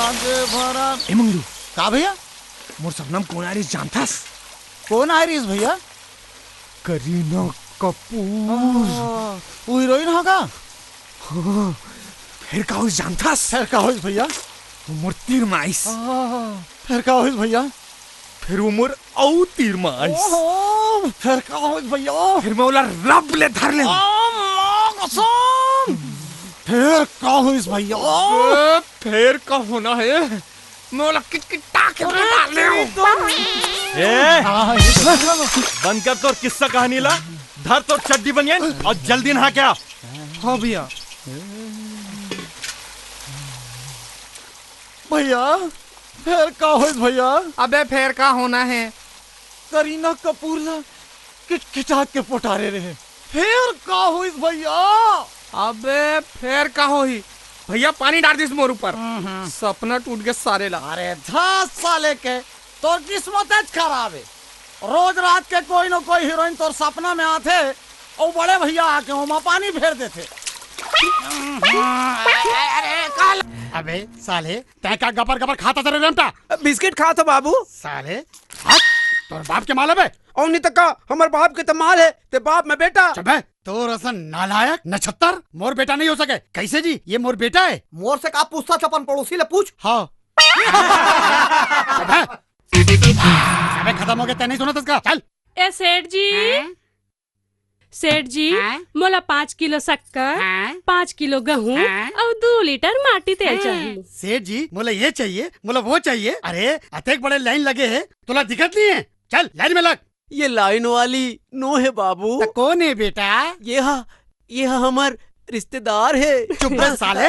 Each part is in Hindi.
आगे भरा। ए मंगलू का भैया? मोर सबनम कौन आरिस जानथस? कौन आयरिस भैया? करीना कपूर। वो हीरोइन हा का? हाँ, फिर का होइस जानथस? फिर का होइस भैया? वो मोर तीर माइस। फिर का होइस भैया? फिर वो मोर औ तीर माइस। ओहो, फिर का होइस भैया? फिर मैं ओला रब ले धर ले। फिर का होइस भैया? फिर का होना है मैं ओला किटकिटा के मार ले। ए बंद कर तोर किस्सा कहानी ला, धर तोर चड्डी बनियन और जल्दी नहा क्या। हाँ भैया। भैया फिर का होइस भैया? अबे फिर का होना है? करीना कपूर ला किटकिटा के पोटारे रहे। फिर का होइस भैया? अबे फिर का होही? भैया पानी डाल दिस मोर ऊपर। सपना टूट गया सारे ला। अरे 10 साले के तोर किस्मत खराब है। रोज रात के कोई न कोई हीरोइन तोर सपना में आते और बड़े भैया आके वहाँ पानी फेर देते। अबे साले तै का गपर गपर खाता तेरे रेमटा? बिस्किट खा था बाबू। साले तोर बाप के मालूम है? और नहीं तक हमारे बाप के तो माल है, ते बाप में बेटा। चुप है। तो रसन नालायक नछत्तर मोर बेटा नहीं हो सके। कैसे जी? ये मोर बेटा है। मोर से का पूछता अपन पड़ोसी ले पूछ। हाँ। अबे खत्म हो गया, तै नहीं सुना इसका? चल। ए सेठ जी, सेठ जी मोला 5 किलो शक्कर, 5 किलो गेहूँ और 2 लीटर माटी तेल चाहिए। सेठ जी मोला ये चाहिए, मोला वो चाहिए। अरे अतेक बड़े लाइन लगे है, तुला दिक्कत नहीं है? चल लाइन में लग। ये लाइन वाली नो है बाबू। तो कौन है बेटा? ये हमार रिश्तेदार है। चुप रह साले।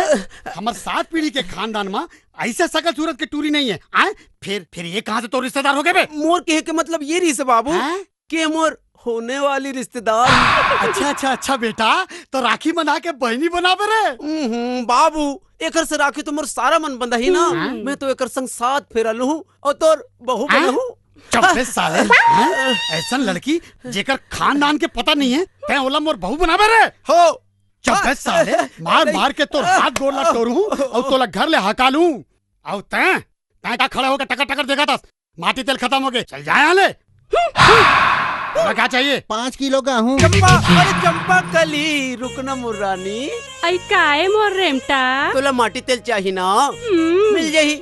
हमार 7 पीढ़ी के खानदान में ऐसा सकल सूरत के टूरी नहीं है। आए? फिर ये कहाँ से तो रिश्तेदार हो गए बे? मोर कहे के मतलब ये रही से बाबू कि मोर होने वाली रिश्तेदार। अच्छा बेटा, तो राखी बना के बहनी बना रे। बाबू एकर से राखी तो मोर सारा मन बंधा ही ना। मैं तो एकर संग 7 फेरा लूं और तोर बहू बनहूं। चुप रे साले। ऐसा लड़की जेकर खानदान के पता नहीं है तै ओला मोर बहू बना रे हो। चुप रे साले। मार के तोर हाथ गोड़ ला तोड़ूं और तोला घर ले हका लूं। और तै का खड़ा होकर टकर टकर देखा था? माटी तेल खत्म हो गए। चल जा यहाँ ले। क्या चाहिए? 5 किलो गेहूं। चंपा, अरे चंपा कली रुकना मुर्रानी। आई काए मोर रेमटा? तोला माटी तेल चाहिए ना? मिल जाही।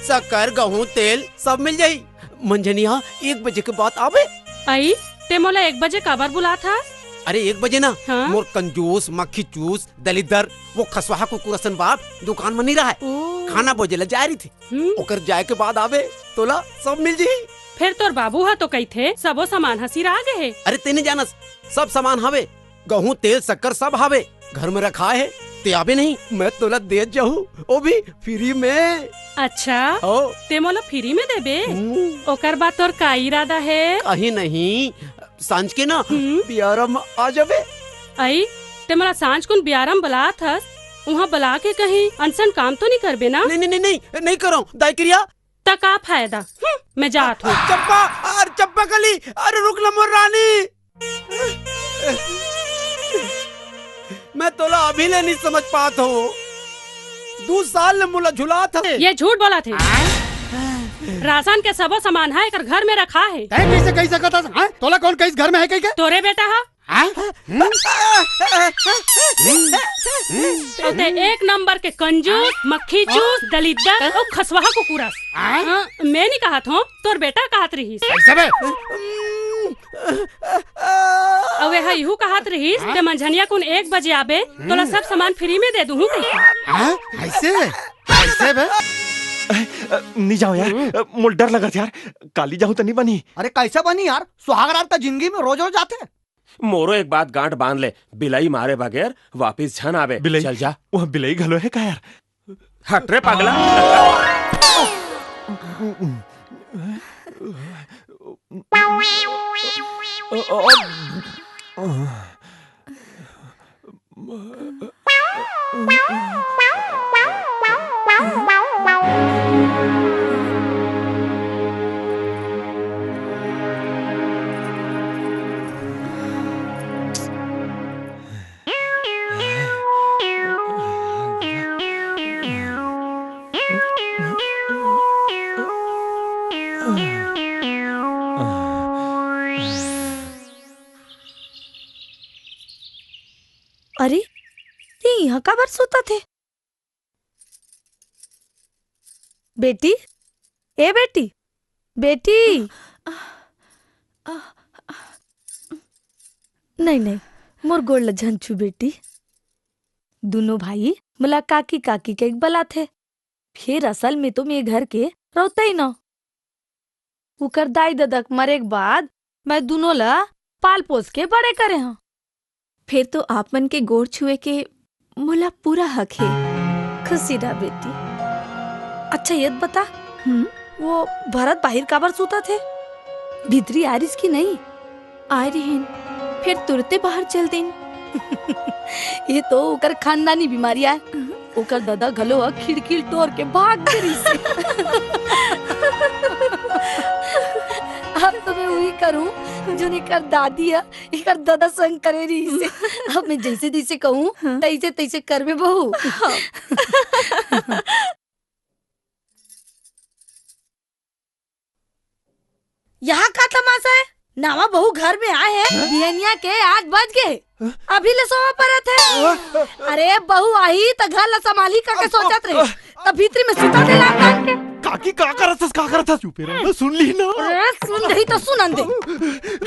शक्कर गेहूं तेल सब मिल जाही। मंजनिया 1 बजे के बाद आवे। आई ते मोला 1 बजे काबर बुला था? अरे 1 बजे ना। हाँ? मोर कंजूस मक्खी चूस दलिदर वो खसवाहा कुकुरसन बाप दुकान में नहीं रहा है। खाना बोझेला जा रही थी। ओकर जाए के बाद आवे तोला सब मिल जाही। फिर तोर बाबू हा तो कही थे सबो सामान हसी आ गए है। अरे तेने जानस सब सामान हवे, गेहूं तेल शक्कर सब हवे, घर में रखा है। ते आवे नहीं मैं तोला दे जाऊं, वो भी फ्री में। अच्छा ओ ते मोला फ्री में देबे? ओकर बाद तोर का इरादा है? कहीं नहीं, सांझ के ना बियारम आ जावे। आई ते मोला सांझ कुन बियारम बुला थस, वहाँ बुला के कहीं अनसन काम तो नहीं करबे ना? नहीं करो दाई क्रिया। का फायदा? मैं जात हूँ। चंपा, अरे चंपा कली, अरे रुक ना मोर रानी। मैं तोला अभी ले नहीं समझ पात हूँ। 2 साल ने मुला झुला था। ये झूठ बोला थे। राशन के सबो सामान है कर घर में रखा है। कैसे कही सकता था? तोला कौन कहीं घर में है? कहीं तोरे बेटा हा? ते 1 नंबर के कंजूस मक्खी चूस दलिदर और खसवाहा कुकुरस। मैं नहीं कहा था, तोर बेटा कहत रही। अवे हा यहू कहत रही ते मंझनिया कुन 1 बजे आबे तोला सब सामान फ्री में दे दूँ। ऐसे बे? नहीं जाओ यार, मुझे डर लगा यार। काली जाऊं तो नहीं बनी। अरे कैसा बनी यार? सुहाग रात का जिंदगी में रोज रोज आते। मोरो एक बात गांठ बांध ले, बिलाई मारे बगैर वापिस झन आवे। बिलाई? चल जा। वहाँ बिलाई घलो है का यार? हट रे पागला। अरे ये यहाँ का बार सोता थे? बेटी, ए बेटी, बेटी। नहीं नहीं, मोर गोड़ लझन छू बेटी। दोनों भाई मला काकी काकी के एक बला थे। फिर असल में तो मेरे घर के रहता ही ना। उकर दाई ददक मरे के बाद मैं दोनों ला पाल पोस के बड़े करे हाँ। फिर तो आप मन के गोड़ छुए के मोला पूरा हक है। खुशी रहा बेटी। अच्छा ये बता, वो भरत बाहर काबर सोता थे? भीतरी आरिस की नहीं? आए रहीन, फिर तुरते बाहर चल देन। ये तो ओकर खानदानी बीमारी है। ओकर दादा घलो खिड़की तोड़ के भाग गई से। अब तो मैं वही करूं जो निकर दादी है, इकर दादा संग करे रही से। अब मैं जैसे जैसे कहूं तैसे तैसे करबे बहू। यहाँ का तमाशा है? नावा बहू घर में आए हैं, बिहनिया के 8 बज गए, अभी ले सोवा परत है। अरे बहू आई तो घर ला संभाली का सोचत रहे, तब भीतरी में सुता दे लाग काट के। काकी का करत था चुपे रहो, सुन ली ना। अरे सुन रही तो सुनन दे।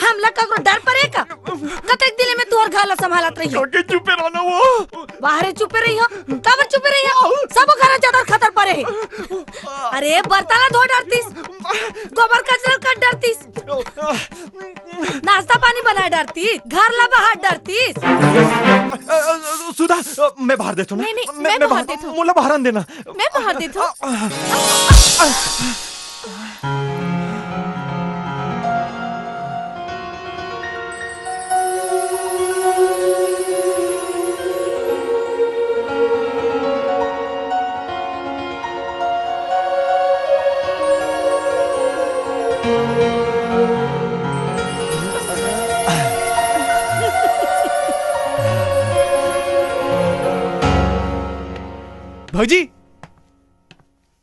हम लग का डर पड़े का? कतेक दिले में तू और घर ला संभालत रही हो? काकी चुपे रहो ना वो। बाहर चुपे रही हो, कब चुपे रही हो? सब घर ज्यादा खतर पड़े है। अरे बर्तन धो डरतीस, गोबर कचरा कर डरतीस, नाश्ता पानी बना डरती, घर ला बाहर डरतीस। सुधा, मैं बाहर देता हूँ। नहीं, मैं बाहर देता हूँ। मोला बाहर आन देना। मैं बाहर देता हूँ। भौजी,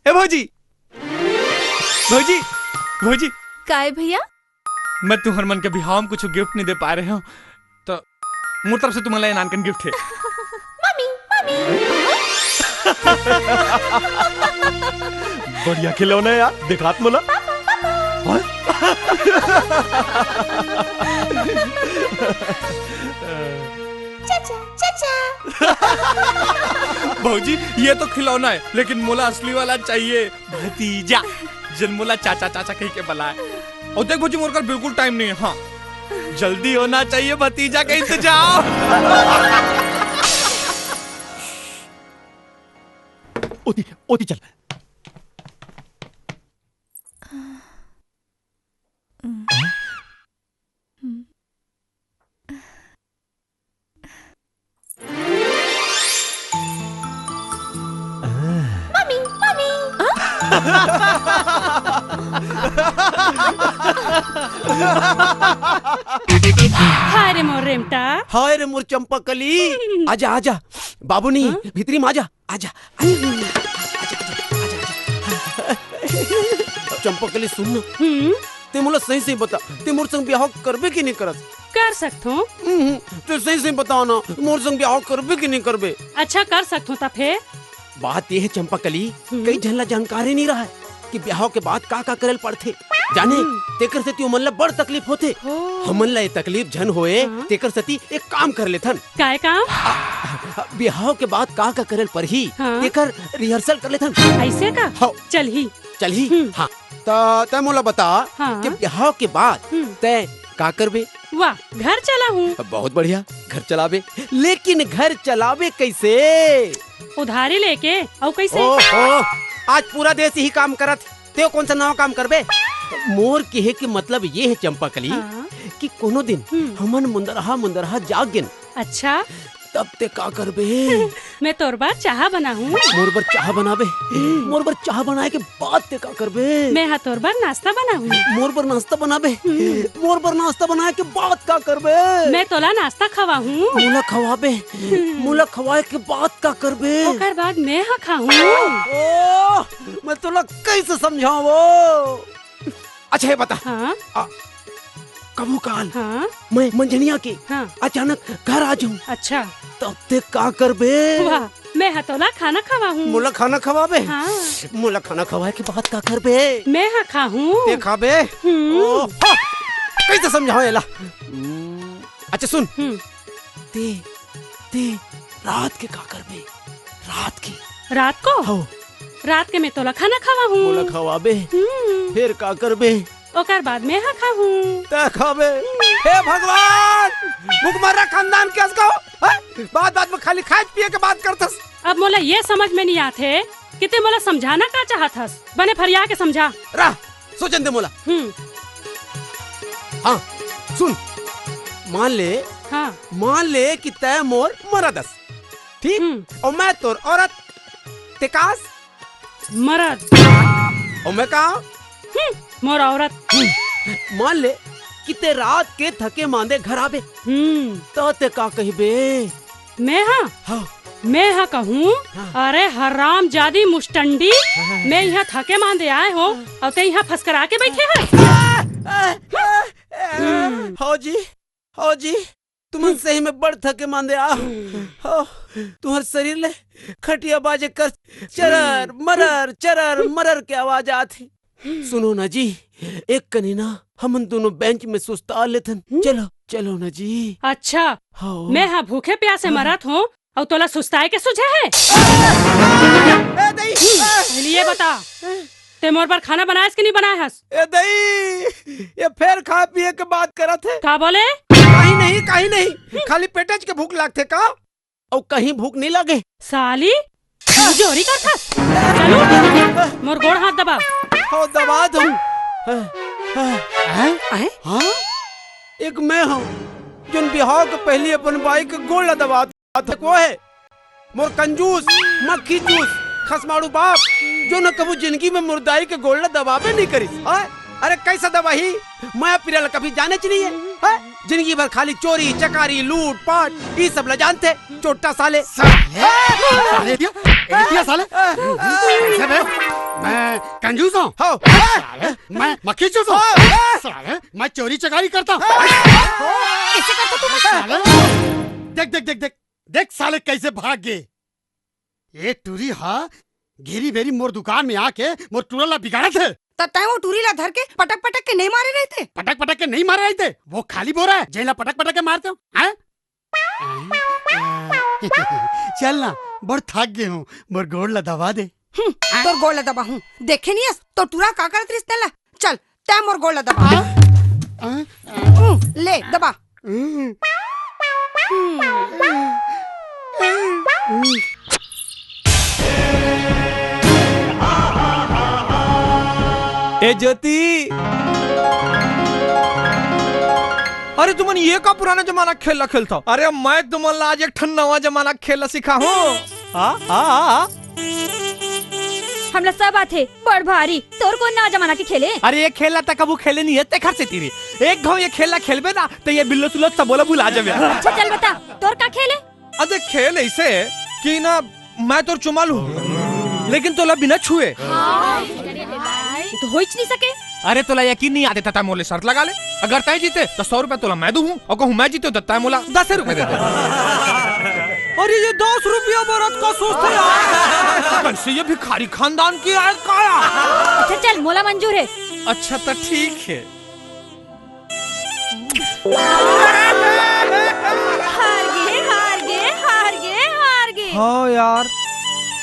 ए भौजी, भौजी, भौजी। काय भैया? मैं तुम्हारे मन के बिहाव में कुछ गिफ्ट नहीं दे पा रहे हूँ, तो मोर तरफ से तुम्हारा नानकन गिफ्ट है। Mummy, mummy. बढ़िया खिलौना है यार, दिखात मोला। चाचा, चाचा। भौजी ये तो खिलौना है, लेकिन मोला असली वाला चाहिए, भतीजा। जन मोला चाचा चाचा कह के बुलाए। और देख भौजी, मोर का बिल्कुल टाइम नहीं है। हाँ, जल्दी होना चाहिए, भतीजा का इंतजार। ओती ओती चल। Mummy, mummy. हाय रे मोर रेमटा। हाय रे मोर चंपकली, आजा आजा। बाबू नहीं, भीतरी में आजा, आजा, चंपकली सुन ना, ते मोला सही सही बता, ते मोर संग ब्याह करबे कि नहीं करत? कर सकतो। तो सही सही बताओ ना, मोर संग ब्याह करबे कि नहीं करबे? अच्छा कर सकतो ता फिर। बात ये है चंपकली, कई झल्ला जानकारी नहीं रहा है कि ब्याह के बाद का करल पड़थे। जाने तेकर सती मन ला बड़ तकलीफ होते। हमन ला ये तकलीफ झन होए, तेकर सती एक काम कर लेथन। काय काम? ब्याह के बाद का करल पर ही तेकर रिहर्सल कर लेथन। ऐसे का? हाँ। चल ही। हाँ, तय मोला बता कि ब्याह के बाद तय का करबे? वाह, घर चला हूँ। बहुत बढ़िया, घर चलावे। लेकिन घर चलावे कैसे? उधारी लेके। और कैसे? ओहो, आज पूरा देश ही काम करत, ते कौन सा नवा काम करबे? मोर कहे के मतलब ये है चंपकली कि कोनो दिन हमन मुंदरहा मुंदरहा जाग गिन। अच्छा, तब ते का करबे? मैं तोर बार चाह बना हूँ। मोर बर चाह बनाबे? मोर बर चाह बनाए के बाद ते का करबे? मैं हाँ तोर बार नाश्ता बना हूँ। मोर बर नाश्ता बनाबे? मोर बर नाश्ता बनाए के बाद का करबे? मैं तोला नाश्ता खवा हूँ। मुला खवाबे? मुला खवाए के बाद का करबे? ओकर बाद मैं हाँ खाऊँ। मैं तोला कैसे समझावो? अच्छा ये बता, कबू काल हाँ मैं मंझनिया के हाँ अचानक घर आ जाऊं अच्छा तब ते का करबे? वाह मैं हतोला खाना खावा हूँ। मोला खाना खवाबे? हाँ मोला खाना खवाए के बाद का करबे? मैं हाँ खा हूँ। ते खाबे? ओह, कैसे समझाओ एला? अच्छा सुन, ते ते रात के का करबे? रात की रात को हो रात के मैं तोला खाना खावा हूँ। मोला खवाबे फिर का करबे? ओकर बाद मैं हाँ खा हूँ। ते खाबे? हे भगवान, भूखमरा खानदान कैसे कहो? बात बात में खाली खाए पिए के बात करतस। अब मोला ये समझ में नहीं आते कि ते मोला समझाना का चाहत हस। बने फरिया के समझा। रहा सोचन दे मोला। हाँ सुन, मान ले कि तय मोर मरदस, ठीक? और मैं तोर औरत, तेकास मरद और मैं कहा मोर औरत। मान ले कि ते रात के थके मांदे घर आबे तो ते का कहिबे? मैं हाँ मैं हाँ कहूँ अरे हराम जादी मुस्टंडी, मैं यहाँ थके मांदे आए हो और ते यहाँ फंसकरा के बैठे हैं। हो जी तुम सही में बड़ थके मांदे आ हो। तुम्हारे शरीर ले खटिया बाजे कर चरर मरर के आवाज आती। सुनो ना जी, एक कनीना हम दोनों बेंच में सुस्ता लेथन। चलो ना जी। अच्छा मैं हाँ भूखे प्यासे मरत हूँ और तोला सुस्ताए के सुझे है? ये बता ते मोर पर खाना बनायस कि नहीं बनाया हस? ए दई ये फिर खा पिए के बात करत है। का बोले? कहीं नहीं खाली पेटज के भूख लागते का और कहीं भूख नहीं लगे। साली जोरी कर था। चलो मोर गोड़ हाथ दबा। हो दबा दूं। एक मैं हूँ जिन बिहार के पहले अपन बाई के गोड़ दबा वो है मोर कंजूस मक्खी जूस खसमाड़ू बाप जो न कबू जिंदगी में मुर्दाई के गोड़ दबावे नहीं करी। अरे कैसा दबाही मैं पिरल कभी जाने च नहीं है। जिंदगी भर खाली चोरी चकारी लूट पाट ये सब ल जानते चोटा साले साले दिया साले कैसे बे? मैं कंजूस हूँ, मैं मक्खी चूस हूँ, साले मैं चोरी चकारी करता हूँ। कैसे करता तू? साले देख साले कैसे भाग गए। ये टूरी हाँ घेरी बेरी मोर दुकान में आके मोर टूरला बिगाड़ा थे। तय वो टूरी ला धर के पटक के नहीं मारे रहे थे? पटक के नहीं मारे रहे थे, वो खाली बोरा है जेला पटक के मारते हो। चल ना बड़ थक गए हूँ, मोर गोड़ ला दबा दे। तोर गोड़ ला दबा हूँ देखे नहीं तो टूरा का करत रिश्ते ला। चल तय मोर गोड़ ला दबा। ले दबा। ए ज्योति, अरे तुमन ये का पुराना जमाना खेला खेलता? अरे मैं तुमन आज एक नवा जमाना खेला सिखा हूँ। हमला सब आथे बड़ भारी तोर को ना जमाना के खेले। अरे ये खेला तक कबू खेले नहीं है ते घर से तीरी एक घाव ये खेला खेलबे ना तो ये बिल्लो सुलो सब बोला भुला जाबे। अच्छा चल बता तोर का खेले? अरे खेल ऐसे कि ना मैं तोर चुमा लूं लेकिन तोला बिना छुए तो हो नहीं सके। अरे तोला यकीन नहीं आते तता मोले शर्त लगा ले, अगर तय जीते तो 100 रुपए तोला मैं दूं और कहूं मैं जीते तो तय मोला 10 रुपए दे दे। अरे ये 10 रुपया बरत का सोचते यार, कैसे ये भिखारी खानदान की आय काया। अच्छा चल मोला मंजूर है। अच्छा तो ठीक है। हार गए। हाँ यार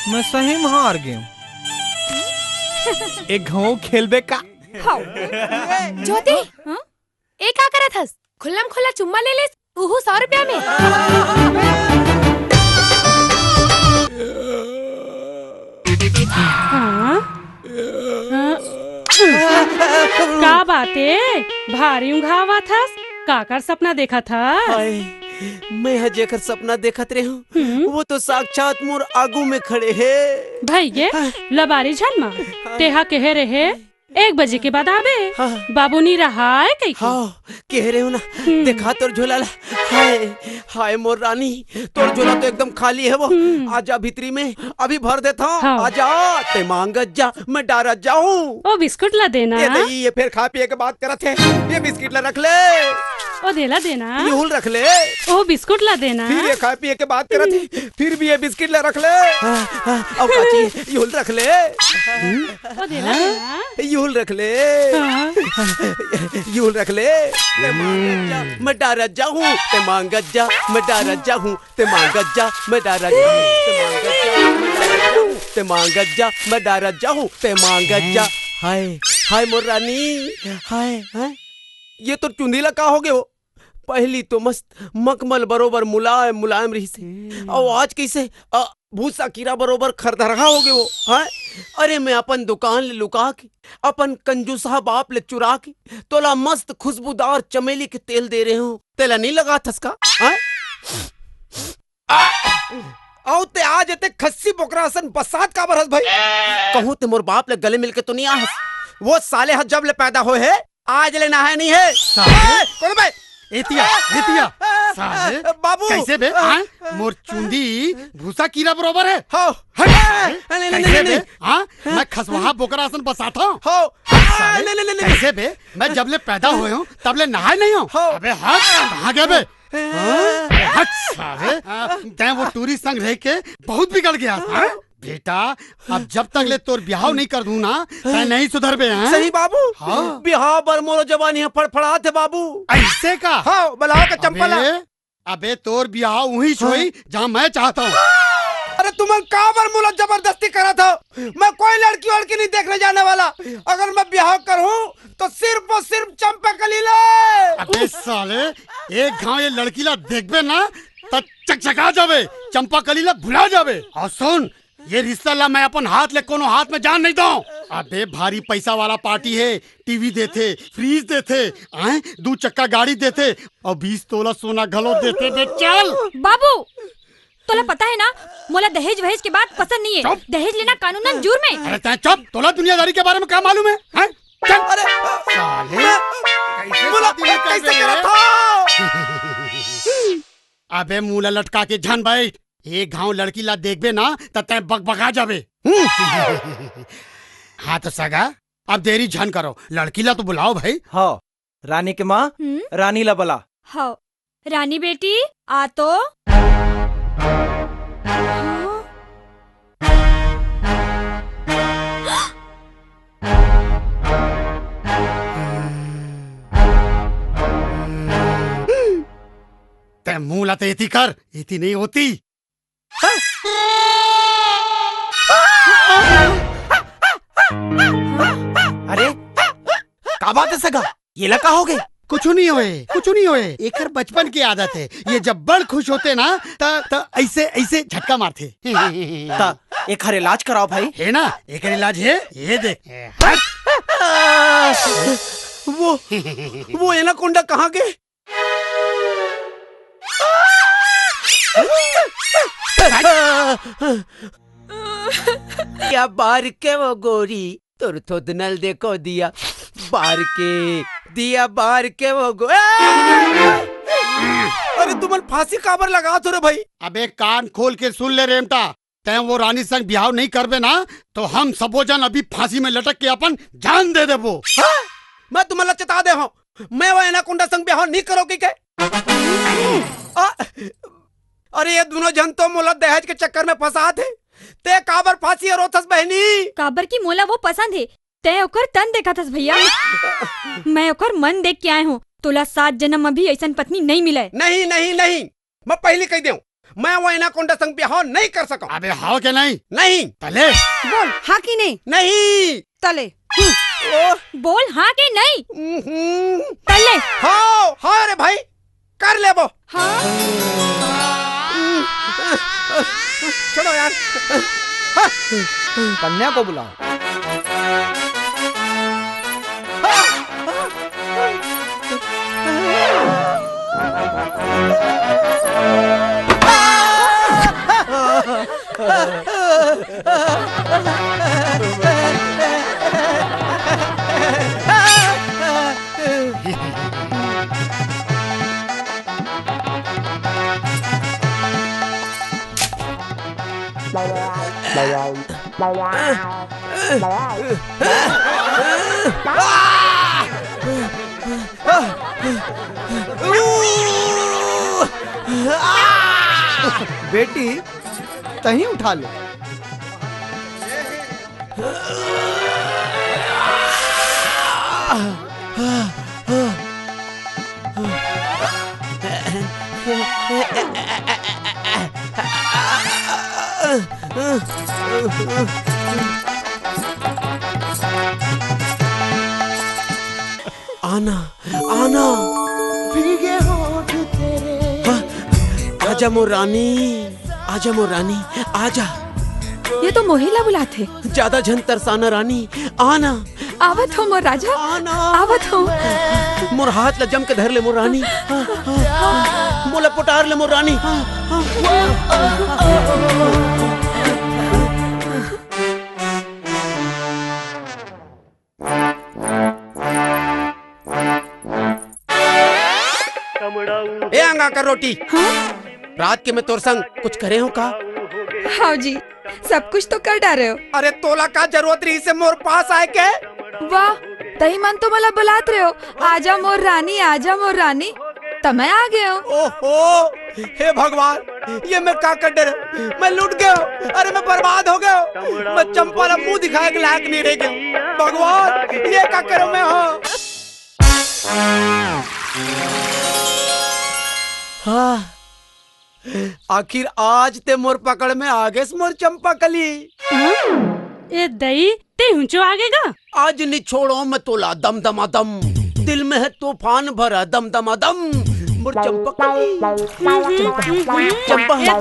मैं सही में हार गया। एक घाव खेलबे का। ज्योति एक का करत हस? खुल्लम खुल्ला चुम्मा ले ले उहु 100 रुपया में। का बातें भारी घावा था? काकर सपना देखा था? मैं जेकर सपना देखत रहे हूँ वो तो साक्षात मोर आगू में खड़े है। भैये लबारी झनमा तेहा कहे रहे 1 बजे के बाद आबे। बाबू नी रहा है कहीं हाँ कह रहे हो ना, देखा तोर झोला ला। हाय हाय मोर रानी, तोर झोला तो एकदम खाली है वो। आजा भीतरी में, अभी भर देता हूँ। हाँ। आजा ते मांगत जा, मैं डारत जाऊँ। ओ बिस्कुट ला देना। ये नहीं, ये फिर खा पिए के बात करत है। ये बिस्किट ला रख ले। ओ देला देना। यूल रख ले। ओ बिस्कुट ला देना। फिर ये खा पिए के बात करत है, फिर भी ये बिस्किट ला रख ले। अब काची यूल रख ले। ओ देला देना। यूल रख ले। यूल रख ले। ते मांगत जा, मैं डारत जाऊँ। ते मांगत जा, मैं डारत जाऊँ। ते मांगत जा, मैं डारत जाऊँ। ते मांगत जा, मैं डारत जाऊँ। ते मांगत जा। हाय हाय मोर रानी, हाय हाय। ये तो चुंदीला का हो गए हो। पहली तो मस्त मखमल बरोबर मुलायम मुलायम रही से, और आज कैसे भूसा कीड़ा बरोबर खरदरहा हो गए वो। हाँ अरे मैं अपन दुकान ले लुका के, अपन कंजूसा बाप ले चुरा के तोला मस्त खुशबूदार चमेली के तेल दे रहे हूँ। तेला नहीं लगा थसका? आओ ते आज ते खस्सी बोकरासन बसात का बरस भाई। कहूँ ते मोर बाप ले गले मिलके तो नहीं आहस। वो साले हद जब ले पैदा हो है, आज ले नहाया नहीं है। कौन भाई? एतिया एतिया साले बाबू कैसे बे? हाँ? मोर चुंदी भूसा कीड़ा बरोबर है। हाँ कैसे बे? हाँ मैं खसवाहा बोकरासन बसाता हूँ। कैसे बे? मैं जब ले पैदा हुए हूँ तब ले नहाए नहीं हूँ। अबे हट, कहाँ गया बे? हट साले, तैं वो टूरिस्ट संग रह के बहुत बिगड़ गया। हाँ? बेटा अब जब तक ले तोर ब्याह नहीं कर दूं ना, तै नहीं सुधर बे। हैं? सही बाबू। हाँ। ब्याह बर मोरो जवानी है फड़फड़ा थे बाबू। ऐसे का? हाँ बलाओ का चंपला। अबे तोर ब्याह वहीं छोई जहाँ मैं चाहता हूँ। अरे तुम का बर मुला जबरदस्ती करा था? मैं कोई लड़की वड़की नहीं देखने जाने वाला। अगर मैं ब्याह करूँ तो सिर्फ और सिर्फ चंपाकली ले। अबे साले एक घाव ये लड़की ला देख बे ना तो चकचका जावे, चंपाकली ला भुला जावे। और सुन, ये रिश्ता ला मैं अपन हाथ ले कोनो हाथ में जान नहीं दूं। अबे भारी पैसा वाला पार्टी है, टीवी देते, फ्रीज देते, 2 चक्का गाड़ी देते और 20 तोला सोना घलो देते। बे चल बाबू, तोला पता है ना, मोला दहेज वहेज के बात पसंद नहीं है। दहेज लेना कानूनन जुर्म है। अरे तै चुप, तोला दुनियादारी के बारे में क्या मालूम है? चल। अरे साले कैसे करा था? अबे मूला लटका के झन भाई, एक गाँव लड़की ला देख बे ना तब तै बकबका जाबे। हाँ तो सगा अब देरी झन करो, लड़की ला तो बुलाओ भाई। हाँ रानी के माँ, रानी ला बुला। हाँ रानी बेटी आ तो। तै मुँह लाते इति कर, इति नहीं होती। अरे का बात है सगा, ये लगा हो गए? कुछ नहीं होए, कुछ नहीं होए। एक बचपन की आदत है, ये जब बड़ खुश होते ना तो ऐसे ऐसे झटका मारते। एक हर इलाज कराओ भाई। है ना, एक इलाज है, ये देख। वो एनाकोंडा कहाँ गए? क्या बार के वो गोरी तुर थोद नल देखो दिया बार के, दिया बार के वो गो। अरे तुमन फांसी काबर लगा तो रे भाई? अबे कान खोल के सुन ले रेमटा, तै वो रानी संग ब्याह नहीं करबे ना तो हम सबो जन अभी फांसी में लटक के अपन जान दे देबो। मैं तुम्हें चेता दे हूँ, मैं वो एनाकोंडा संग ब्याह नहीं करोगे क्या? अरे ये दोनों जन तो मोला दहेज के चक्कर में फंसा थे। ते काबर फांसी और रोथस बहनी? काबर की मोला वो पसंद है, ते ओकर तन देखा थस भैया। मैं ओकर मन देख के आए हूँ। तोला 7 जन्म अभी ऐसा पत्नी नहीं मिला है। नहीं नहीं नहीं, मैं पहले कह दूं, मैं वो एनाकोंडा संग ब्याह नहीं कर सका। अबे हाँ के नहीं? नहीं। तले बोल हाँ की नहीं? नहीं। तले बोल हाँ के नहीं? तले हाँ। हाँ रे भाई कर ले वो। हाँ चलो यार। कन्या को बुलाओ। बेटी तहीं उठा लो। आना आना भीगे होठ तेरे। आजा मोर रानी, आजा मोर रानी, आजा। ये तो मोहिला बुलाते। ज्यादा झन तरसाना रानी, आना। आवत हो मोर राजा, आना। आवत हो। मोर हाथ ल जम के धर ले मोर रानी, मोला पुटार ले मोर रानी। ए अंगा कर रोटी। रात के मैं तोर संग कुछ करे हो का? हाँ जी, सब कुछ तो कर डाले हो। अरे तोला का जरूरत रही से मोर पास आए के? वाह, तही मन तो मला बुलात रहे हो, आजा मोर रानी, आजा मोर रानी। तब मैं आ गया हूँ। ओहो, हे भगवान, ये मैं का कर डर, मैं लूट गया। अरे मैं बर्बाद हो गया, मैं चंपा ला मुंह दिखाए के लायक नहीं रह गया। भगवान, ये का करूं मैं? हाँ, आखिर आज ते मोर पकड़ में आ गए मोर चंपा कली। ए दई ते हुंचो आगेगा। आज नहीं छोड़ो मैं तोला दम दमा दम, दिल में है तूफान भरा दम दमा दम। मोर चंपा कली, चंपा। ये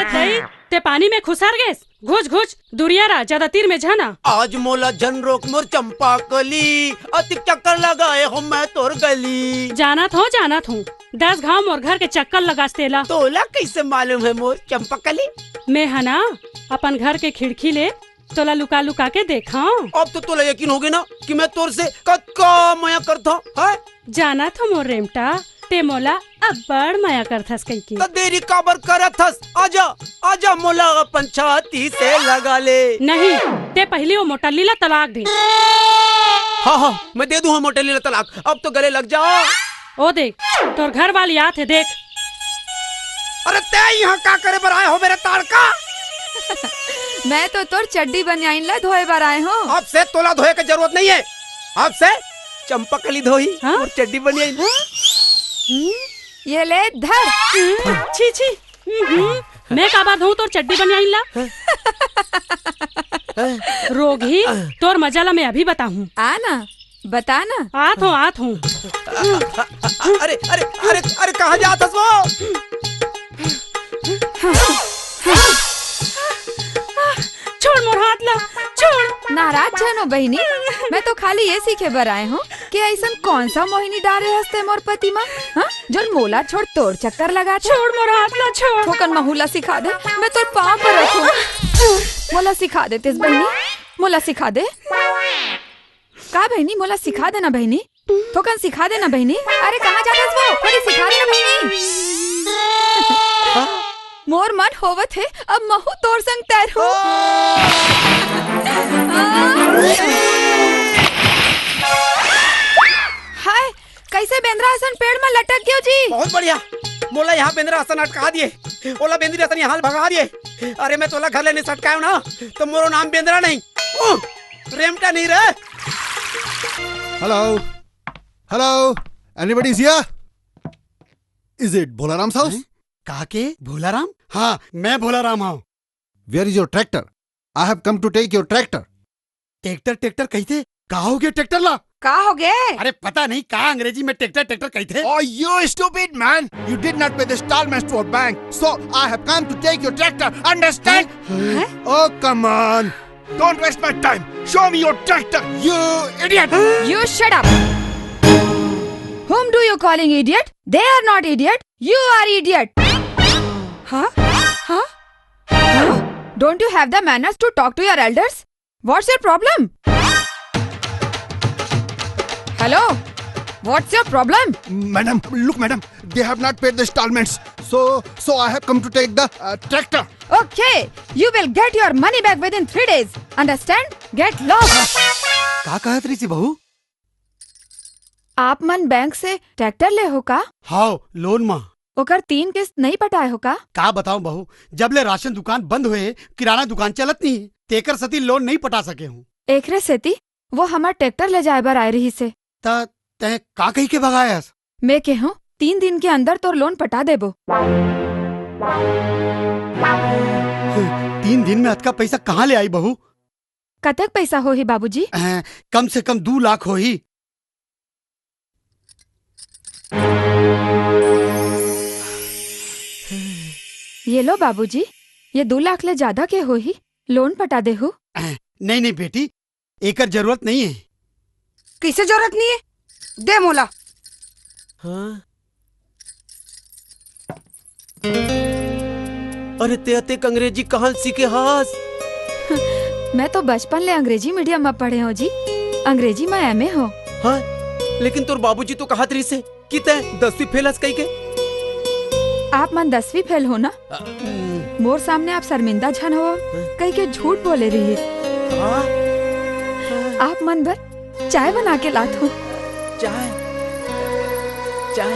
दई ते पानी में खुसार गैस, घुस घुस दुरियारा ज्यादा तीर में जाना। आज मोला जन रोक मोर चंपा कली, अति चक्कर लगाए हो मैं तोर गली। जाना थो 10 घाव मोर घर के चक्कर लगास्तेला। तोला कैसे मालूम है मोर चंपा कली? मैं हना अपन घर के खिड़की ले तोला लुका लुका के देखा। अब तो तोला यकीन हो गया ना कि मैं तोर से कत्का माया करता है? जाना था मोर रेमटा, ते मोला अब बड़ माया करथस कई की। तो देरी काबर करथस? आजा आजा मोला अपन छाती से लगा ले। नहीं, ते पहले वो मोटल्ली ला तलाक दे। हाँ, मैं दे दूँ मोटल्ली ला तलाक। अब तो गले लग जा। ओ देख, तोर घर वाली आत है, देख। अरे ते यहाँ क्या करे बर आए हो मेरे ताड़का? मैं तो तोर चड्डी बनियाइन ला धोए बार आए हूँ। अब से तोला धोए की जरूरत नहीं है, अब से चंपा कली धोई और चड्डी बनियाइन। ये ले धर। छी छी, मैं का बात हूँ तोर चड्डी बनियाइन ला। रोगी, तोर मजाला मैं अभी बताऊँ। आना, बताना। आत हूँ। अरे अरे अरे अरे कहाँ जात वो? छोड़ मोर हाथ ला, छोड़। नाराज जानो बहनी, मैं तो खाली ये सीखे बर आए हूँ कि ऐसा कौन सा मोहिनी डारे हंसते मोर पति माँ, जो मोला छोड़ तोड़ चक्कर लगा। छोड़ मोर हाथ ला, छोड़। ठोकन महूला सिखा दे, मैं तोर पाँव पर रखूं। मोला सिखा दे तेज बहनी, मोला सिखा दे। का बहनी, मोला सिखा देना बहनी, ठोकन सिखा देना बहनी। अरे कहाँ जाते वो, थोड़ी सिखा देना बहनी। मोर मन होवत है अब महू तोर संग तैरू। हाय, कैसे बेंद्रा हसन पेड़ में लटक गयो जी? बहुत बढ़िया, मोला यहाँ बेंद्रा हसन अटका दिए, ओला बेंद्री हसन यहाँ भगा दिए। अरे मैं तोला घर लेने सटकायो ना, तो मोरो नाम बेंद्रा नहीं, रेमटा नहीं रे। Hello hello, anybody is here? Is it Bholaram house? कहा के भोलाराम? हाँ, मैं भोलाराम हूँ। Where is your tractor? I have come to take your tractor. Tractor कहते? कहा हो गया ट्रैक्टर ला? का हो गए? अरे पता नहीं कहा अंग्रेजी में ट्रैक्टर कहते? Oh, you stupid man! You did not pay the installments to our bank, so I have come to take your tractor. Understand? Oh, come on! Don't waste my time. Show me your tractor, you idiot! You shut up. Whom do you calling idiot? They are not idiot. You are idiot. Huh? Don't you have the manners to talk to your elders? What's your problem? Hello? What's your problem? Madam, look, madam. They have not paid the installments, So I have come to take the tractor. Okay, you will get your money back within 3 days. Understand? Get lost. का कहत रही सी बहू? आप मन बैंक से ट्रैक्टर ले हो का? हाउ लोन माँ। ओकर 3 किस्त नहीं पटाए हो का? का बताऊं बहू, जब ले राशन दुकान बंद हुए किराना दुकान चलत नहीं, तेकर सती लोन नहीं पटा सके हूँ। एकरे सेती वो हमार ट्रैक्टर ले जाए बर आए रही से। तै का कही के भगायस? मैं कहूँ 3 दिन के अंदर तोर लोन पटा देबो। 3 दिन में अतका पैसा कहाँ ले आई बहू? कतक पैसा हो ही बाबूजी? कम से कम 2 लाख हो ही। ये लो बाबूजी, ये 2 लाख ले ज्यादा के हो ही, लोन पटा दे हो। नहीं नहीं बेटी, एकर जरूरत नहीं है। किसे जरूरत नहीं है? दे मोला। हाँ? अरे ते अतेक अंग्रेजी कहाँ सीखे हास? मैं तो बचपन ले अंग्रेजी मीडियम में पढ़े हो जी, अंग्रेजी में एमए हो। हाँ, लेकिन तोर बाबूजी तो कहा तरी से कि ते 10वीं फेल हस कही के। आप मन 10वीं फेल हो ना? मोर सामने आप शर्मिंदा झन हो कही के झूठ बोले रही है। आप मन भर चाय बना के लात हो। चाय चाय